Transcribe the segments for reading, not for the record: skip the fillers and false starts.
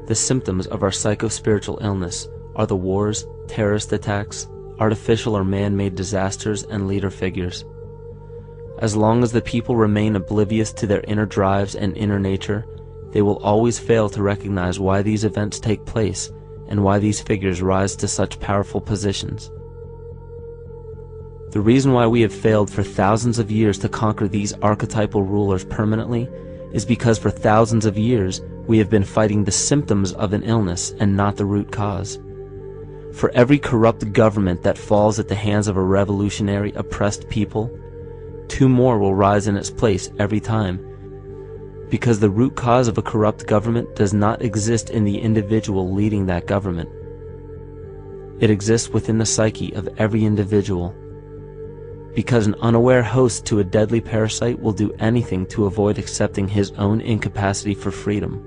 The symptoms of our psycho-spiritual illness are the wars, terrorist attacks, artificial or man-made disasters, and leader figures. As long as the people remain oblivious to their inner drives and inner nature, they will always fail to recognize why these events take place and why these figures rise to such powerful positions. The reason why we have failed for thousands of years to conquer these archetypal rulers permanently is because for thousands of years we have been fighting the symptoms of an illness and not the root cause. For every corrupt government that falls at the hands of a revolutionary, oppressed people, 2 more will rise in its place every time, because the root cause of a corrupt government does not exist in the individual leading that government. It exists within the psyche of every individual, because an unaware host to a deadly parasite will do anything to avoid accepting his own incapacity for freedom.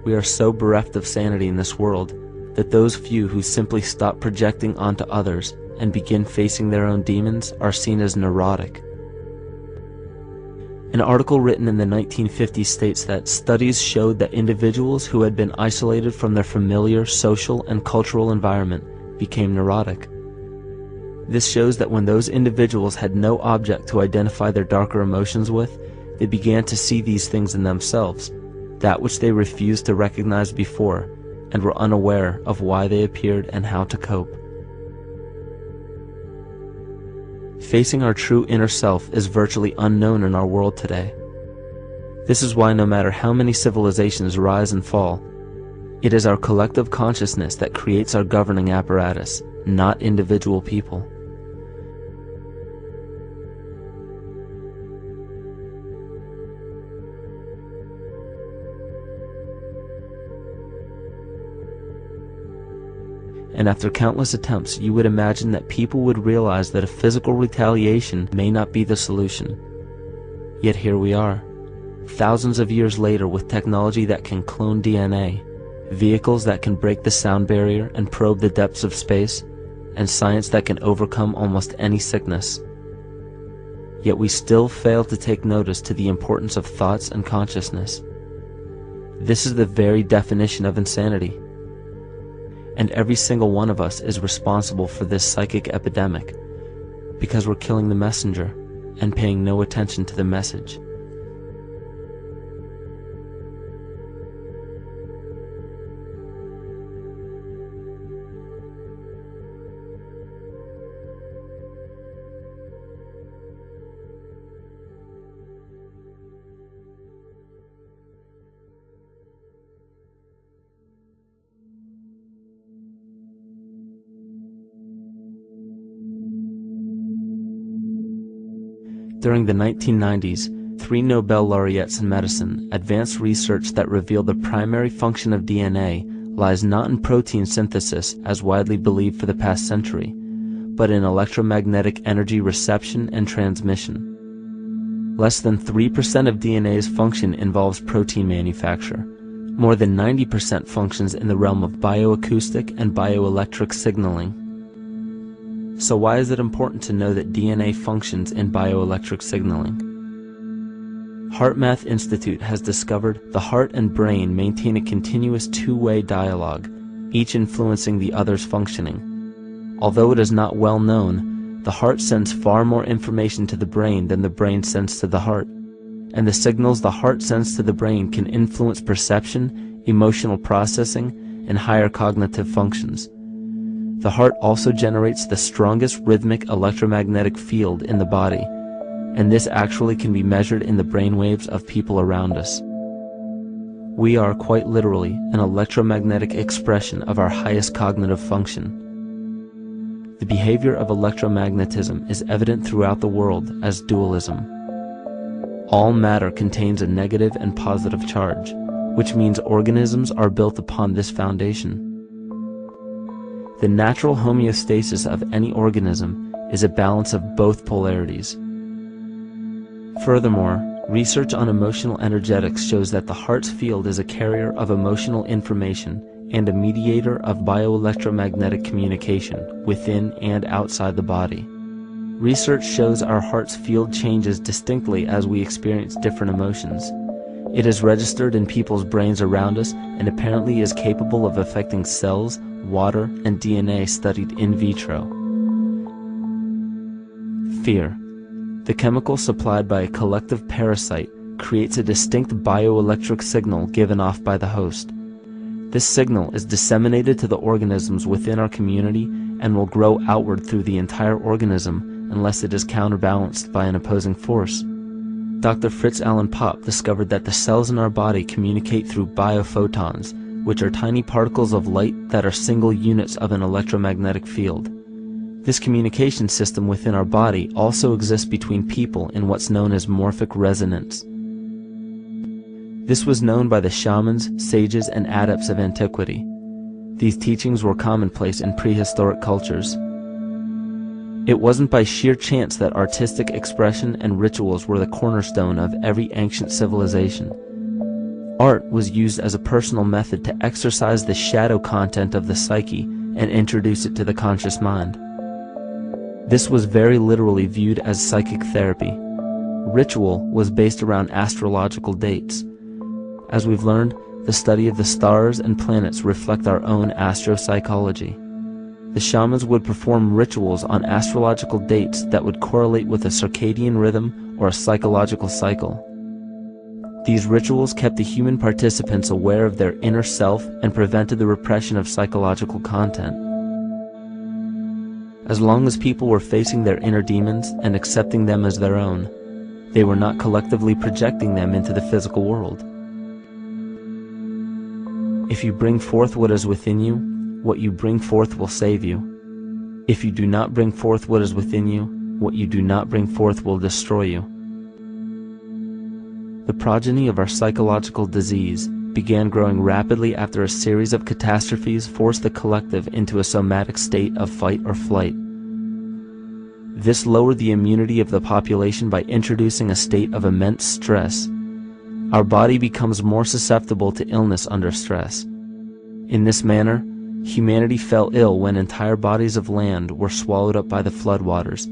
We are so bereft of sanity in this world that those few who simply stop projecting onto others and begin facing their own demons are seen as neurotic. An article written in the 1950s states that studies showed that individuals who had been isolated from their familiar social and cultural environment became neurotic. This shows that when those individuals had no object to identify their darker emotions with, they began to see these things in themselves, that which they refused to recognize before, and were unaware of why they appeared and how to cope. Facing our true inner self is virtually unknown in our world today. This is why no matter how many civilizations rise and fall, it is our collective consciousness that creates our governing apparatus, not individual people. And after countless attempts, you would imagine that people would realize that a physical retaliation may not be the solution. Yet here we are, thousands of years later, with technology that can clone DNA, vehicles that can break the sound barrier and probe the depths of space, and science that can overcome almost any sickness. Yet we still fail to take notice to the importance of thoughts and consciousness. This is the very definition of insanity. And every single one of us is responsible for this psychic epidemic, because we're killing the messenger and paying no attention to the message. During the 1990s, 3 Nobel laureates in medicine advanced research that revealed the primary function of DNA lies not in protein synthesis as widely believed for the past century, but in electromagnetic energy reception and transmission. Less than 3% of DNA's function involves protein manufacture. More than 90% functions in the realm of bioacoustic and bioelectric signaling. So why is it important to know that DNA functions in bioelectric signaling? HeartMath Institute has discovered the heart and brain maintain a continuous 2-way dialogue, each influencing the other's functioning. Although it is not well known, the heart sends far more information to the brain than the brain sends to the heart, and the signals the heart sends to the brain can influence perception, emotional processing, and higher cognitive functions. The heart also generates the strongest rhythmic electromagnetic field in the body, and this actually can be measured in the brainwaves of people around us. We are quite literally an electromagnetic expression of our highest cognitive function. The behavior of electromagnetism is evident throughout the world as dualism. All matter contains a negative and positive charge, which means organisms are built upon this foundation. The natural homeostasis of any organism is a balance of both polarities. Furthermore, research on emotional energetics shows that the heart's field is a carrier of emotional information and a mediator of bioelectromagnetic communication within and outside the body. Research shows our heart's field changes distinctly as we experience different emotions. It is registered in people's brains around us and apparently is capable of affecting cells, water, and DNA studied in vitro. Fear. The chemical supplied by a collective parasite creates a distinct bioelectric signal given off by the host. This signal is disseminated to the organisms within our community and will grow outward through the entire organism unless it is counterbalanced by an opposing force. Dr. Fritz Alan Popp discovered that the cells in our body communicate through biophotons, which are tiny particles of light that are single units of an electromagnetic field. This communication system within our body also exists between people in what's known as morphic resonance. This was known by the shamans, sages, and adepts of antiquity. These teachings were commonplace in prehistoric cultures. It wasn't by sheer chance that artistic expression and rituals were the cornerstone of every ancient civilization. Art was used as a personal method to exercise the shadow content of the psyche and introduce it to the conscious mind. This was very literally viewed as psychic therapy. Ritual was based around astrological dates. As we've learned, the study of the stars and planets reflect our own astropsychology. The shamans would perform rituals on astrological dates that would correlate with a circadian rhythm or a psychological cycle. These rituals kept the human participants aware of their inner self and prevented the repression of psychological content. As long as people were facing their inner demons and accepting them as their own, they were not collectively projecting them into the physical world. If you bring forth what is within you, what you bring forth will save you. If you do not bring forth what is within you, what you do not bring forth will destroy you. The progeny of our psychological disease began growing rapidly after a series of catastrophes forced the collective into a somatic state of fight or flight. This lowered the immunity of the population by introducing a state of immense stress. Our body becomes more susceptible to illness under stress. In this manner, humanity fell ill when entire bodies of land were swallowed up by the floodwaters.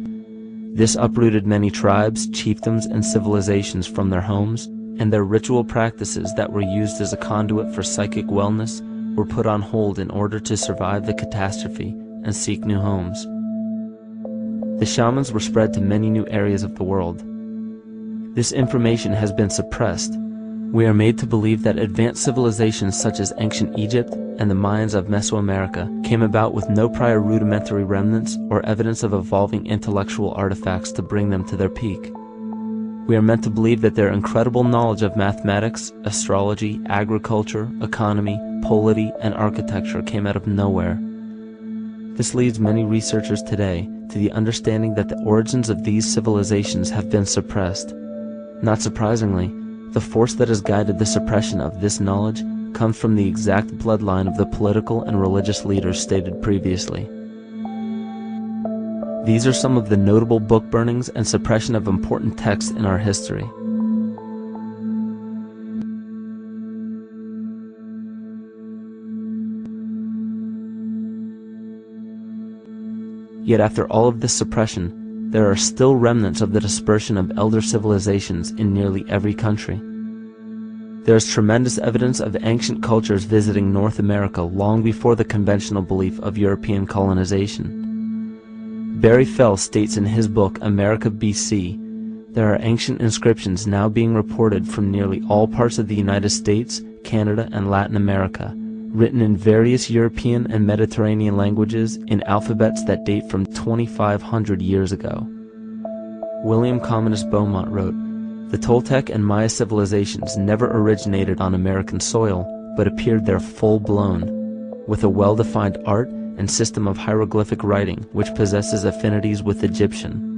This uprooted many tribes, chiefdoms, and civilizations from their homes, and their ritual practices that were used as a conduit for psychic wellness were put on hold in order to survive the catastrophe and seek new homes. The shamans were spread to many new areas of the world. This information has been suppressed. We are made to believe that advanced civilizations such as ancient Egypt and the Mayans of Mesoamerica came about with no prior rudimentary remnants or evidence of evolving intellectual artifacts to bring them to their peak. We are meant to believe that their incredible knowledge of mathematics, astrology, agriculture, economy, polity, and architecture came out of nowhere. This leads many researchers today to the understanding that the origins of these civilizations have been suppressed. Not surprisingly, the force that has guided the suppression of this knowledge comes from the exact bloodline of the political and religious leaders stated previously. These are some of the notable book burnings and suppression of important texts in our history. Yet after all of this suppression, there are still remnants of the dispersion of elder civilizations in nearly every country. There is tremendous evidence of ancient cultures visiting North America long before the conventional belief of European colonization. Barry Fell states in his book America BC, there are ancient inscriptions now being reported from nearly all parts of the United States, Canada, and Latin America, written in various European and Mediterranean languages in alphabets that date from 2,500 years ago. William Commonus Beaumont wrote, "The Toltec and Maya civilizations never originated on American soil, but appeared there full-blown, with a well-defined art and system of hieroglyphic writing which possesses affinities with Egyptian.